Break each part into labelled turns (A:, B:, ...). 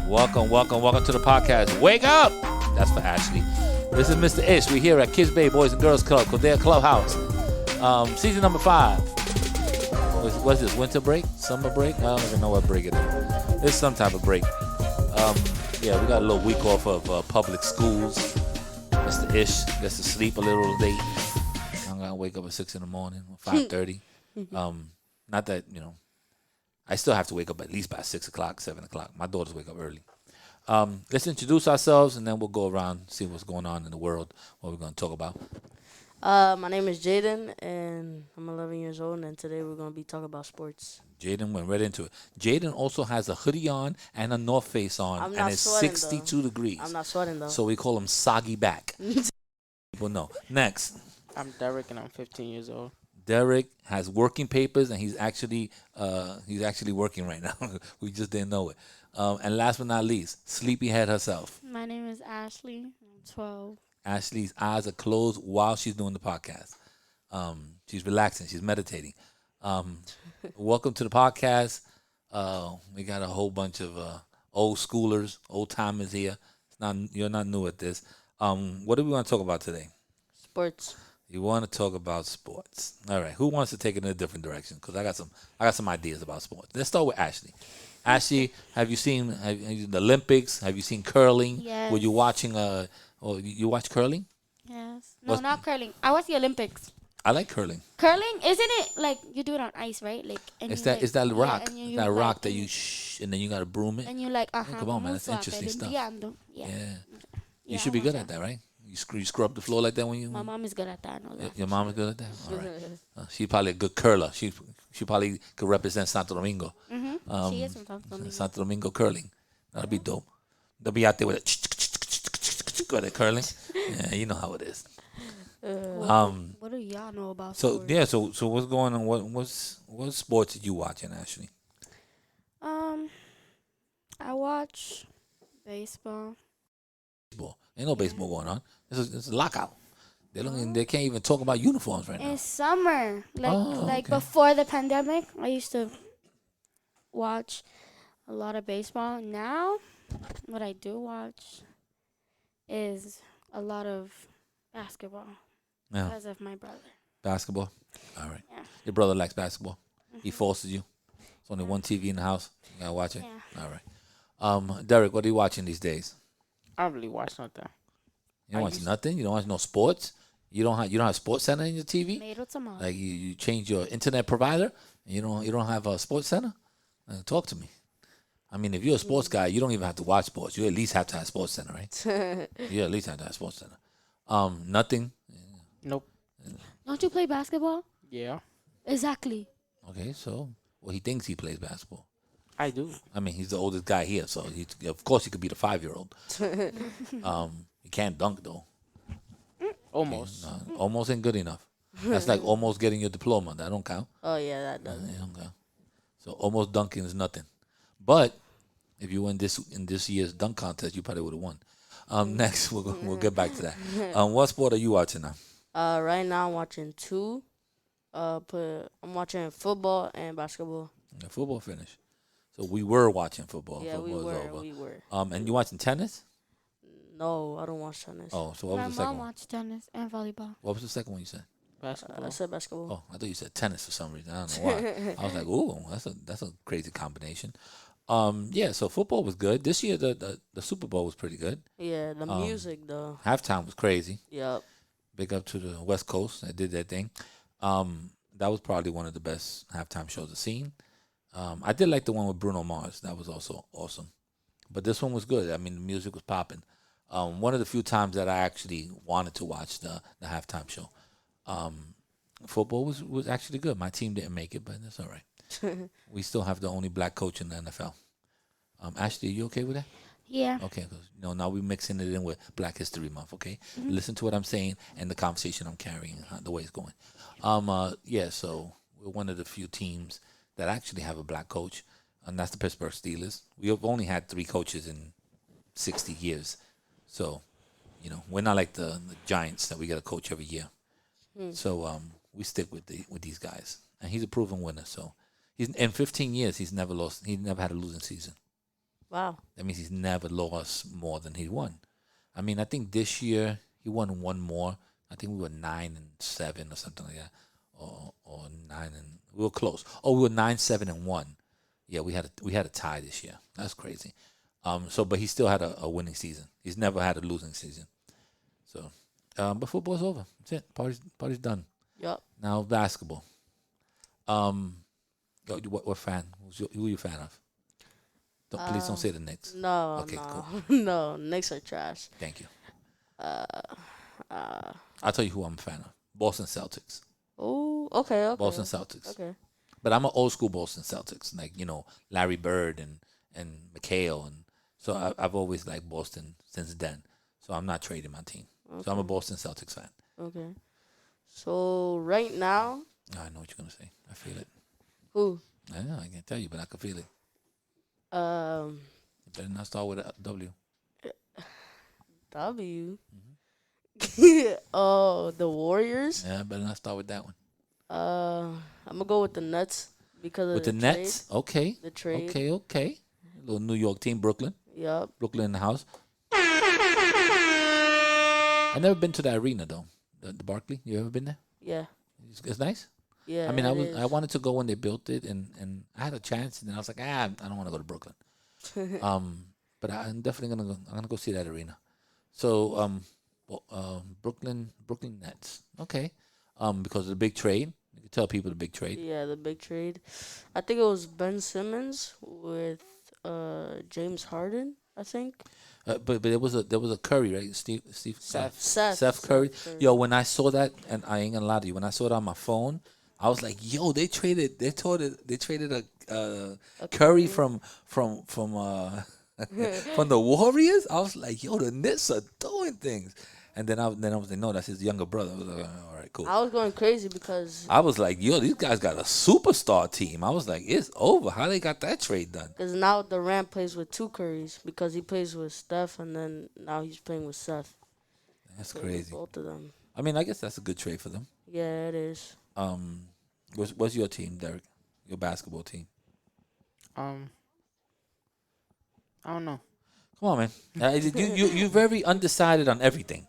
A: Welcome to the podcast. Wake up! That's for Ashley. This is Mr. Ish. We're here at Kips Bay Boys and Girls Club, Kildare Clubhouse. Season number 5. What's this? Winter break? Summer break? I don't even know what break it is. It's some type of break. We got a little week off of public schools. Mr. Ish gets to sleep a little late. I'm gonna wake up at 6 in the morning, 5:30. Not that I still have to wake up at least by 6 o'clock, 7 o'clock. My daughters wake up early. Let's introduce ourselves, and then we'll go around, see what's going on in the world, what we're going to talk about.
B: My name is Jaden, and I'm 11 years old, and today we're going to be talking about sports.
A: Jaden went right into it. Jaden also has a hoodie on and a North Face on, and it's 62 degrees.
B: I'm not sweating, though.
A: So we call him Soggy Back. People know. Next.
C: I'm Derek, and I'm 15 years old.
A: Derek has working papers, and he's actually working right now. We just didn't know it. And last but not least, Sleepyhead herself.
D: My name is Ashley. I'm 12.
A: Ashley's eyes are closed while she's doing the podcast. She's relaxing. She's meditating. Welcome to the podcast. We got a whole bunch of old schoolers, old timers here. You're not new at this. What do we want to talk about today?
B: Sports.
A: You want to talk about sports. All right. Who wants to take it in a different direction? Because I got some ideas about sports. Let's start with Ashley. Ashley, have you seen the Olympics? Have you seen curling?
D: Yes.
A: Were you watching you watch curling?
D: Yes. No, not curling. I watch the Olympics.
A: I like curling.
D: Curling, isn't it like you do it on ice, right? Like
A: It's that rock.
D: and you
A: that
D: like,
A: rock that you and then you got to broom it.
D: and you like
A: Come on, man. That's interesting stuff.
D: Yeah.
A: You should be good at that, right? You scrub the floor like that when you.
D: My mom is good at that. I know that.
A: Your mom is good at that. All right. She's probably a good curler. She probably could represent Santo Domingo.
D: She is from Santo Domingo.
A: Santo Domingo curling. That'll be dope. They'll be out there with it. Good at curling. Yeah, you know how it is.
D: What do y'all know about sports?
A: So what's going on? What sports did you watching, Ashley?
D: I watch baseball.
A: Baseball. Ain't no baseball going on. It's a lockout. They can't even talk about uniforms right now.
D: It's summer.
A: Okay.
D: Before the pandemic, I used to watch a lot of baseball. Now, what I do watch is a lot of basketball because of my brother.
A: Basketball? All right.
D: Yeah.
A: Your brother likes basketball? He forces you? There's only one TV in the house? You gotta watch it?
D: Yeah.
A: All right. Derek, what are you watching these days?
C: I don't really watch nothing.
A: You don't watch nothing? You don't watch no sports? You don't have Sports Center in your TV?
D: Tomato, tomato.
A: Like you change your internet provider and you don't have a Sports Center? Talk to me. I mean, if you're a sports guy, you don't even have to watch sports. You at least have to have Sports Center, right? You at least have to have Sports Center. Nothing?
C: Nope.
D: Don't you play basketball?
C: Yeah,
D: Exactly.
A: Okay, so he thinks he plays basketball.
C: I do.
A: I mean, he's the oldest guy here, so of course he could be the 5-year-old. He can't dunk though.
C: Almost.
A: No, almost ain't good enough. That's like almost getting your diploma. That don't count.
B: Oh, yeah, that does.
A: That don't count. So almost dunking is nothing. But if you win in this year's dunk contest, you probably would have won. Next, we'll get back to that. What sport are you watching now?
B: Right now I'm watching two. I'm watching football and basketball.
A: The football finished. So we were watching football.
B: Yeah,
A: Football is over.
B: we were.
A: And you watching tennis?
B: No, I don't watch tennis.
A: Oh, so what
D: My
A: was the second
D: mom
A: one?
D: watches tennis and volleyball.
A: What was the second one you said?
C: Basketball.
B: I said basketball.
A: Oh, I thought you said tennis for some reason. I don't know why. I was like, ooh, that's a crazy combination. So football was good. This year the Super Bowl was pretty good.
B: Yeah, the music, though.
A: Halftime was crazy.
B: Yep.
A: Big up to the West Coast that did that thing. That was probably one of the best halftime shows I've seen. I did like the one with Bruno Mars. That was also awesome. But this one was good. I mean, the music was popping. One of the few times that I actually wanted to watch the halftime show. Football was actually good. My team didn't make it, but that's all right. We still have the only black coach in the NFL. Ashley, are you okay with that?
D: Yeah.
A: Okay, because now we're mixing it in with Black History Month, okay? Listen to what I'm saying and the conversation I'm carrying, the way it's going. So we're one of the few teams that actually have a black coach, and that's the Pittsburgh Steelers. We have only had 3 coaches in 60 years. So, we're not like the Giants that we get a coach every year. So we stick with these guys. And he's a proven winner. So he's in 15 years he's never lost. He never had a losing season.
B: Wow.
A: That means he's never lost more than he won. I mean, I think this year he won one more. I think we were 9-7 or something like that, or we were close. Oh, we were 9-7-1. Yeah, we had a tie this year. That's crazy. But he still had a winning season. He's never had a losing season. So, but football's over. That's it. Party's done.
B: Yup.
A: Now basketball. What fan? Who are you a fan of? Please don't say the Knicks.
B: No,
A: Okay,
B: no,
A: cool.
B: no. Knicks are trash.
A: Thank you. I'll tell you who I'm a fan of. Boston Celtics.
B: Oh, okay, okay.
A: Boston Celtics.
B: Okay.
A: But I'm an old school Boston Celtics, like Larry Bird and McHale, and so I've always liked Boston since then. So I'm not trading my team.
B: Okay.
A: So I'm a Boston Celtics fan.
B: Okay. So right now,
A: I know what you're gonna say. I feel it.
B: who?
A: I know I can't tell you, but I can feel it. You better not start with a W.
B: W. Oh, the Warriors.
A: Yeah, I better not start with that one.
B: I'm gonna go with the Nets because of
A: With the
B: trade.
A: Nets, okay,
B: The trade.
A: okay. Little New York team, Brooklyn.
B: Yup.
A: Brooklyn in the house. I never been to the arena though. The Barclay. You ever been there?
B: Yeah.
A: It's nice.
B: Yeah.
A: I mean,
B: it
A: I
B: is.
A: wanted to go when they built it, and I had a chance, and then I was like, I don't want to go to Brooklyn. But I'm definitely gonna go. I'm gonna go see that arena. So, Brooklyn Nets. Okay. Because of the big trade. You can tell people the big trade.
B: Yeah, the big trade. I think it was Ben Simmons with James Harden. I think.
A: But there was a Curry, right? Seth Curry.
B: Curry.
A: Yo, when I saw that, and I ain't gonna lie to you, when I saw it on my phone, I was like, yo, they traded a Curry from from the Warriors. I was like, yo, the Knicks are doing things. And then I was like, no, that's his younger brother. I was like, all right, cool.
B: I was going crazy because
A: I was like, yo, these guys got a superstar team. I was like, it's over. How they got that trade done?
B: now Durant plays with two Currys because he plays with Steph and then now he's playing with Seth.
A: That's
B: So
A: crazy.
B: both of them.
A: I mean, I guess that's a good trade for them.
B: Yeah, it is.
A: What's your team, Derek? Your basketball team?
C: I don't know.
A: Come on, man. You're very undecided on everything.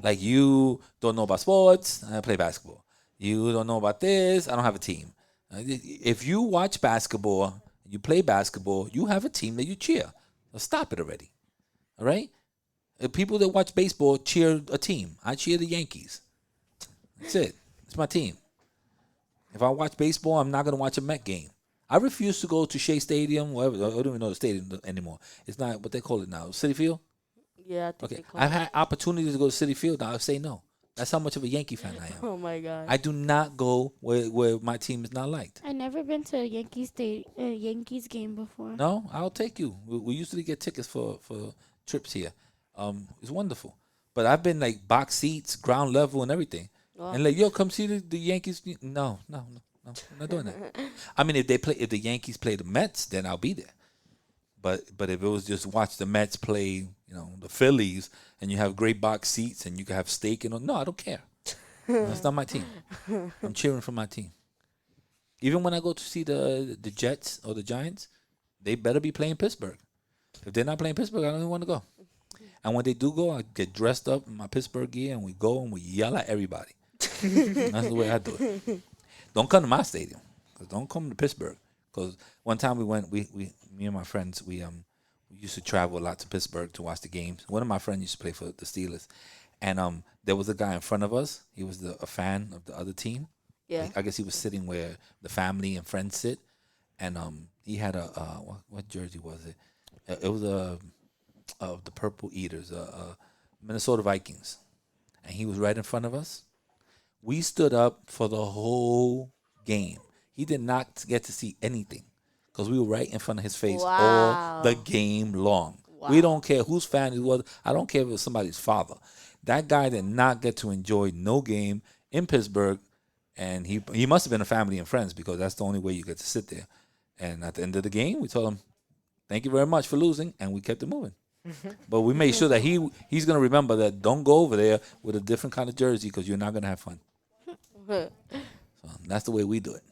A: Like, you don't know about sports. I play basketball. You don't know about this. I don't have a team. If you watch basketball, you play basketball, you have a team that you cheer. So stop it already. All right? People that watch baseball cheer a team. I cheer the Yankees. That's it. It's my team. If I watch baseball, I'm not going to watch a Met game. I refuse to go to Shea Stadium, whatever. I don't even know the stadium anymore. It's not what they call it now. Citi Field?
B: Yeah, I think
A: Okay.
B: they call
A: I've
B: it.
A: had opportunities to go to Citi Field. Now I say no. That's how much of a Yankee fan I am.
B: Oh my god.
A: I do not go where my team is not liked.
D: I never been to a Yankees game before.
A: No, I'll take you. We usually get tickets for trips here. It's wonderful. But I've been like box seats, ground level, and everything.
B: Wow.
A: And like, yo, come see the Yankees. No, I'm not doing that. I mean, if the Yankees play the Mets, then I'll be there. But if it was just watch the Mets play, the Phillies, and you have great box seats and you can have steak and no, I don't care. That's not my team. I'm cheering for my team. Even when I go to see the Jets or the Giants, they better be playing Pittsburgh. If they're not playing Pittsburgh, I don't even want to go. And when they do go, I get dressed up in my Pittsburgh gear and we go and we yell at everybody. That's the way I do it. Don't come to my stadium. Don't come to Pittsburgh. Because one time we went, me and my friends, we used to travel a lot to Pittsburgh to watch the games. One of my friends used to play for the Steelers. And there was a guy in front of us. He was a fan of the other team.
B: Yeah.
A: I guess he was sitting where the family and friends sit. And he had a, what jersey was it? It was the Purple Eaters, Minnesota Vikings. And he was right in front of us. We stood up for the whole game. He did not get to see anything because we were right in front of his face
B: Wow.
A: all the game long.
B: Wow.
A: We don't care whose fan he was. I don't care if it was somebody's father. That guy did not get to enjoy no game in Pittsburgh, and he must have been a family and friends because that's the only way you get to sit there. And at the end of the game, we told him, "Thank you very much for losing," and we kept it moving. But we made sure that he's going to remember that don't go over there with a different kind of jersey because you're not going to have fun. So that's the way we do it.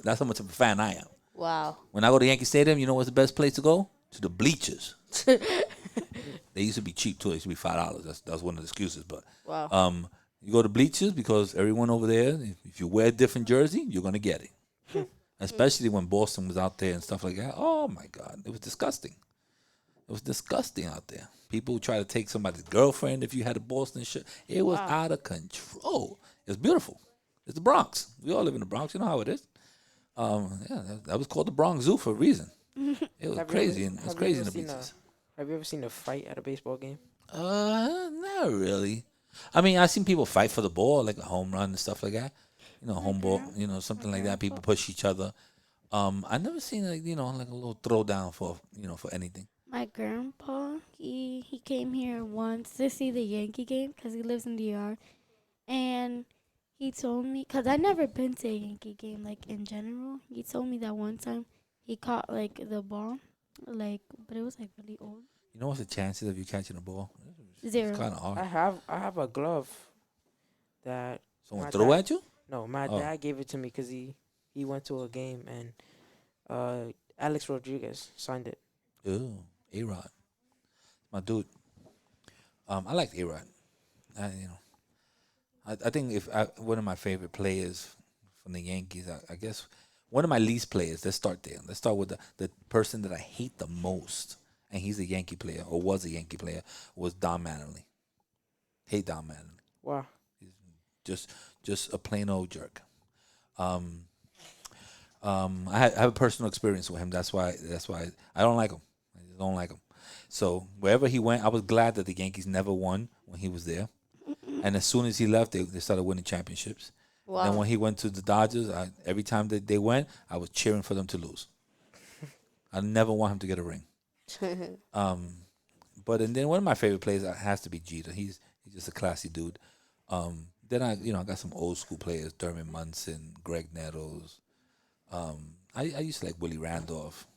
A: That's how much of a fan I am.
B: Wow.
A: When I go to Yankee Stadium, you know what's the best place to go? to the bleachers. They used to be cheap too. They used to be $5. That's one of the excuses. But
B: Wow.
A: you go to bleachers because everyone over there, if you wear a different jersey, you're gonna get it. Especially when Boston was out there and stuff like that. Oh my God, it was disgusting. It was disgusting out there. People would try to take somebody's girlfriend if you had a Boston shirt. It was out of control. It's beautiful. It's the Bronx. We all live in the Bronx. You know how it is. Yeah, that was called the Bronx Zoo for a reason. It was crazy. And it's crazy in the beaches.
C: Have you ever seen a fight at a baseball game?
A: Not really. I mean, I've seen people fight for the ball, like a home run and stuff like that. You know, home ball, something like that. People push each other. I never seen like like a little throwdown for for anything.
D: My grandpa, he came here once to see the Yankee game because he lives in DR, and he told me, because I never been to a Yankee game like in general. He told me that one time he caught like the ball, like, but it was like really old.
A: You know what's the chances of you catching a ball?
D: Zero.
A: It's kind of hard.
C: I have a glove that
A: Someone
C: my
A: threw
C: dad-
A: at you?
C: no, my
A: Oh.
C: dad gave it to me because he went to a game and Alex Rodriguez signed it.
A: Ooh, A-Rod. My dude. I like A-Rod. I think one of my favorite players from the Yankees, I guess one of my least players, let's start there. Let's start with the person that I hate the most, and he's a Yankee player, or was a Yankee player, was Don Mattingly. Hate Don Mattingly.
C: Wow.
A: Just a plain old jerk. I have a personal experience with him. That's why I don't like him. I just don't like him. So wherever he went, I was glad that the Yankees never won when he was there. And as soon as he left, they started winning championships.
B: Wow.
A: And when he went to the Dodgers, every time that they went, I was cheering for them to lose. I never want him to get a ring. But and then one of my favorite players has to be Jeter. He's just a classy dude. Then I got some old school players: Thurman Munson, Greg Nettles. I used to like Willie Randolph.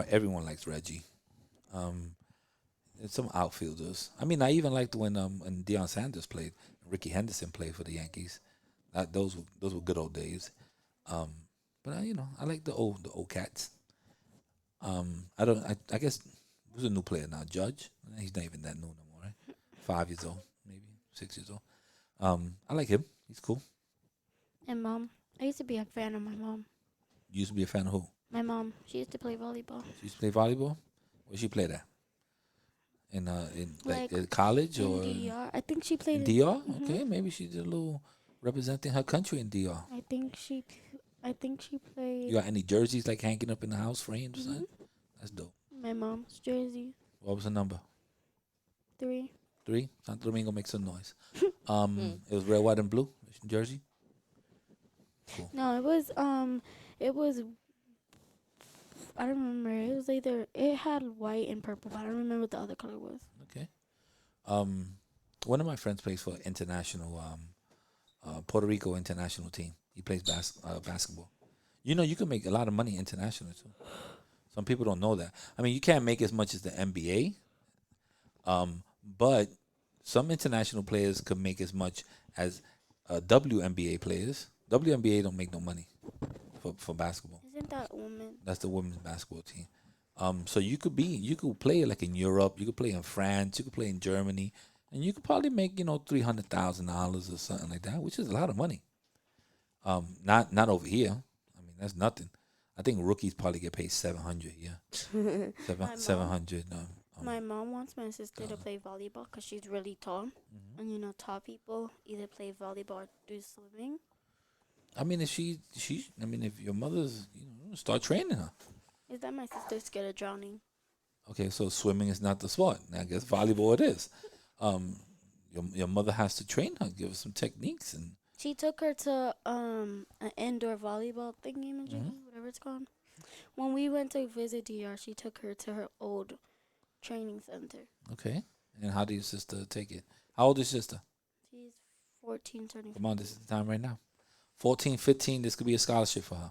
A: Everyone likes Reggie. And some outfielders. I mean, I even liked when Deion Sanders played, Ricky Henderson played for the Yankees. Those were good old days. But I like the old cats. I guess who's a new player now? Judge. He's not even that new no more, right? 5 years old, maybe 6 years old. I like him. He's cool.
D: And Mom, I used to be a fan of my mom.
A: You used to be a fan of who?
D: My mom, she used to play volleyball.
A: She used to play volleyball. Where she played at? In
D: Like,
A: college
D: In
A: or
D: DR, I think she played.
A: in DR? Okay, maybe she did a little representing her country in DR.
D: I think she played.
A: You got any jerseys like hanging up in the house framed or something? That's dope.
D: My mom's jersey,
A: What was the number?
D: 3.
A: 3? Santo Domingo makes some noise. It was red, white, and blue jersey.
D: No, it was. I don't remember. It was it had white and purple, but I don't remember what the other color was.
A: Okay. One of my friends plays for international, Puerto Rico international team. He plays basketball. You can make a lot of money internationally too. Some people don't know that. I mean, you can't make as much as the NBA, but some international players could make as much as WNBA players. WNBA don't make no money for basketball.
D: Isn't that woman?
A: That's the women's basketball team. So you could play like in Europe, you could play in France, you could play in Germany, and you could probably make $300,000 or something like that, which is a lot of money. Not over here. I mean, that's nothing. I think rookies probably get paid $700. Yeah, 700.
D: My mom wants my sister to play volleyball because she's really tall, and tall people either play volleyball or do swimming.
A: I mean, if your mother's, start training her.
D: Is that my sister's scared of drowning?
A: Okay, so swimming is not the sport. I guess volleyball it is. Your mother has to train her, give her some techniques, and
D: She took her to an indoor volleyball thingy, whatever it's called. When we went to visit DR, she took her to her old training center.
A: okay. And how did your sister take it? How old is your sister?
D: She's 14, turning.
A: Come on, this is the time right now. 14, 15, this could be a scholarship for her.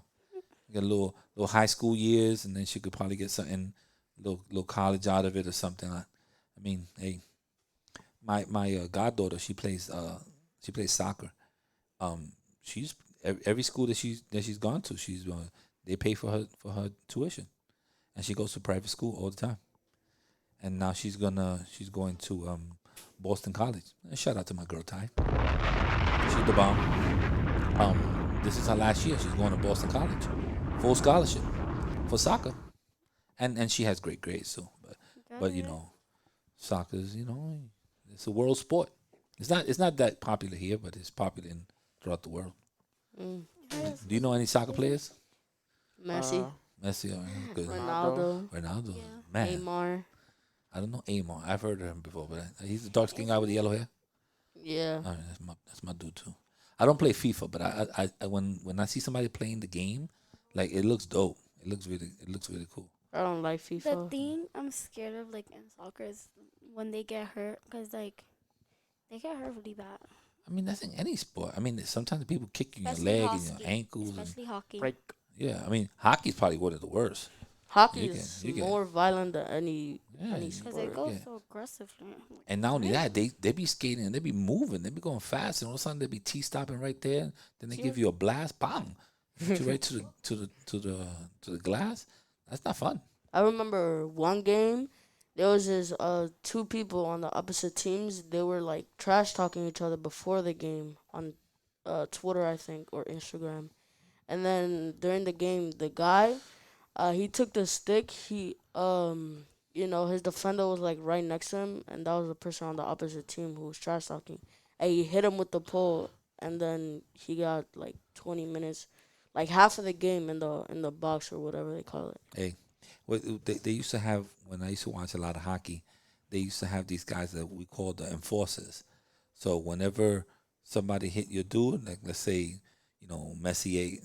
A: Get a little high school years, and then she could probably get something, little college out of it or something. I mean, hey, my goddaughter, she plays soccer. She's every school that she's gone to, they pay for her tuition, and she goes to private school all the time. And now she's going to Boston College. And shout out to my girl Ty. She's the bomb. This is her last year. She's going to Boston College, full scholarship for soccer, and she has great grades too. But you know, soccer's, you know, it's a world sport. It's not that popular here, but it's popular throughout the world. Do you know any soccer players?
B: Messi,
A: Messi, good.
B: Ronaldo,
A: Ronaldo,
D: Yeah.
A: man.
B: Neymar.
A: I don't know Amar. I've heard of him before, but he's the dark skinned guy with the yellow hair.
B: Yeah.
A: All right, that's my dude too. I don't play FIFA, but I when I see somebody playing the game, like it looks dope. It looks really cool.
B: I don't like
D: The
B: FIFA.
D: thing I'm scared of, like in soccer, is when they get hurt, cause like they get hurt really bad.
A: I mean, that's in any sport. I mean, sometimes people kick you in your
D: Especially
A: leg and your
D: hockey.
A: ankles. And,
D: Especially hockey.
C: Like,
A: yeah, I mean, hockey's probably one of the worst.
B: Hockey
A: You
B: is
A: can-
B: more violent than any
A: Yeah,
B: any
A: you-
D: Cause
B: sport.
D: it goes
A: Yeah.
D: so aggressively.
A: And not only that, they be skating and they be moving, they be going fast, and all of a sudden they be stopping right there. Then they give you a blast, bang, hit you right to the glass. That's not fun.
B: I remember one game. There was this two people on the opposite teams. They were like trash talking each other before the game on Twitter, I think, or Instagram. And then during the game, the guy, he took the stick. He you know, his defender was like right next to him, and that was the person on the opposite team who was trash talking. And he hit him with the pole, and then he got like 20 minutes, like half of the game in the box or whatever they call it.
A: Hey, they used to have, when I used to watch a lot of hockey, they used to have these guys that we call the enforcers. So whenever somebody hit your dude, like let's say, you know, Messier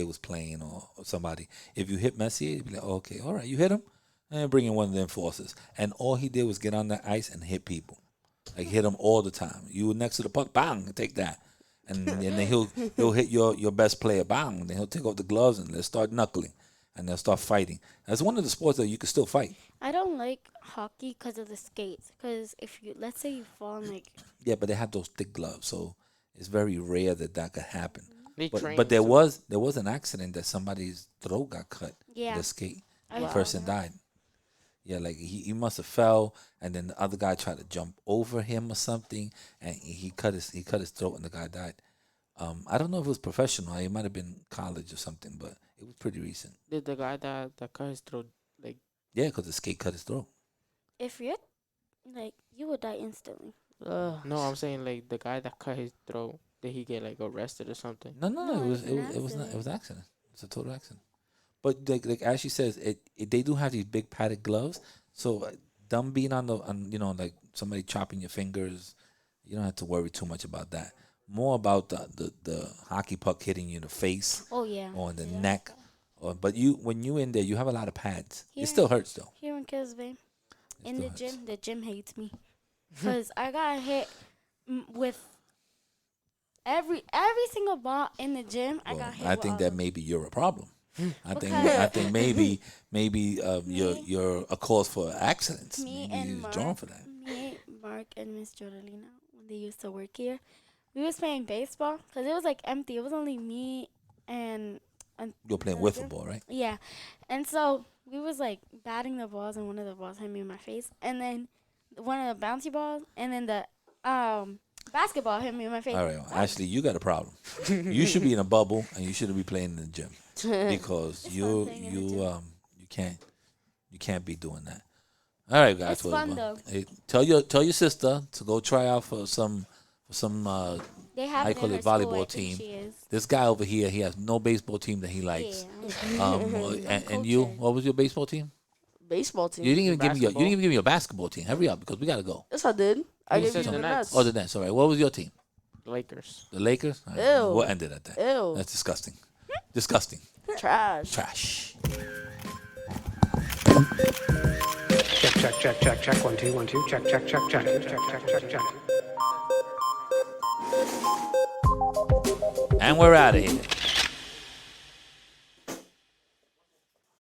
A: was playing or somebody, if you hit Messier, you'd be like, oh, okay, all right, you hit him, and bring in one of the enforcers. And all he did was get on the ice and hit people. Like hit him all the time. You were next to the puck, bang, take that. And then he'll hit your best player, bang. Then he'll take off the gloves and let's start knuckling. And they'll start fighting. That's one of the sports that you can still fight.
D: I don't like hockey because of the skates. Cause if you, let's say you fall and like,
A: Yeah, but they have those thick gloves, so it's very rare that could happen.
C: they train
A: But there
C: to-
A: was an accident that somebody's throat got cut
D: yeah,
A: with a skate.
D: I
A: The
D: saw
A: person
D: that.
A: died. Yeah, like he must have fell, and then the other guy tried to jump over him or something, and he cut his throat, and the guy died. I don't know if it was professional. It might have been college or something, but it was pretty recent.
C: Did the guy that cut his throat, like,
A: Yeah, because the skate cut his throat.
D: If you're like, you would die instantly.
C: no, I'm saying like the guy that cut his throat, did he get like arrested or something?
A: No,
D: No,
A: it was
D: it was an
A: it was not, it was
D: accident.
A: an accident. It's a total accident. But like as she says, they do have these big padded gloves. So them being on you know, like somebody chopping your fingers, you don't have to worry too much about that. More about the hockey puck hitting you in the face
D: Oh yeah.
A: or in the
D: Yeah.
A: neck. But when you in there, you have a lot of pads.
D: Here-
A: It still hurts though.
D: Here in Kisby,
A: It
D: in
A: still hurts.
D: the gym hates me, cause I got hit with every single ball in the gym. I
A: Well,
D: got hit.
A: I
D: with
A: think
D: all
A: that
D: of
A: may be you're a problem. I
D: Because-
A: think maybe you're a cause for accidents.
D: Me
A: Maybe
D: and
A: you're
D: Mark,
A: drawn for that.
D: me, Mark, and Miss Jodalina, when they used to work here, we was playing baseball because it was like empty. It was only me and
A: You're playing
D: Okay.
A: wiffle ball, right?
D: yeah, and so we was like batting the balls, and one of the balls hit me in my face, and then one of the bouncy balls, and then the basketball hit me in my face.
A: All right, well, actually, you got a problem. You should be in a bubble, and you shouldn't be playing in the gym because
D: It's
A: you
D: fun playing in the gym.
A: you can't be doing that. All right, guys.
D: It's fun, though.
A: Hey, tell your sister to go try out for some
D: They have
A: I
D: it
A: call
D: in
A: it
D: her school,
A: volleyball
D: I think
A: team.
D: she is.
A: This guy over here, he has no baseball team that he likes.
D: Yeah.
A: And you,
D: coaching.
A: what was your baseball team?
B: Baseball team.
A: You didn't even
C: Basketball.
A: give me your basketball team. Hurry up because we gotta go.
B: Yes, I did. I
C: You
B: gave
C: said
B: you
C: the
B: the
C: Nets.
B: Nets.
A: Oh, the Nets. All right. What was your team?
C: Lakers.
A: The Lakers. All right,
B: Ew.
A: we'll end it at that.
B: Ew.
A: That's disgusting. Disgusting.
B: Trash.
A: Trash.
E: Check. 1 2 1 2. Check. Check.
A: And we're out of here.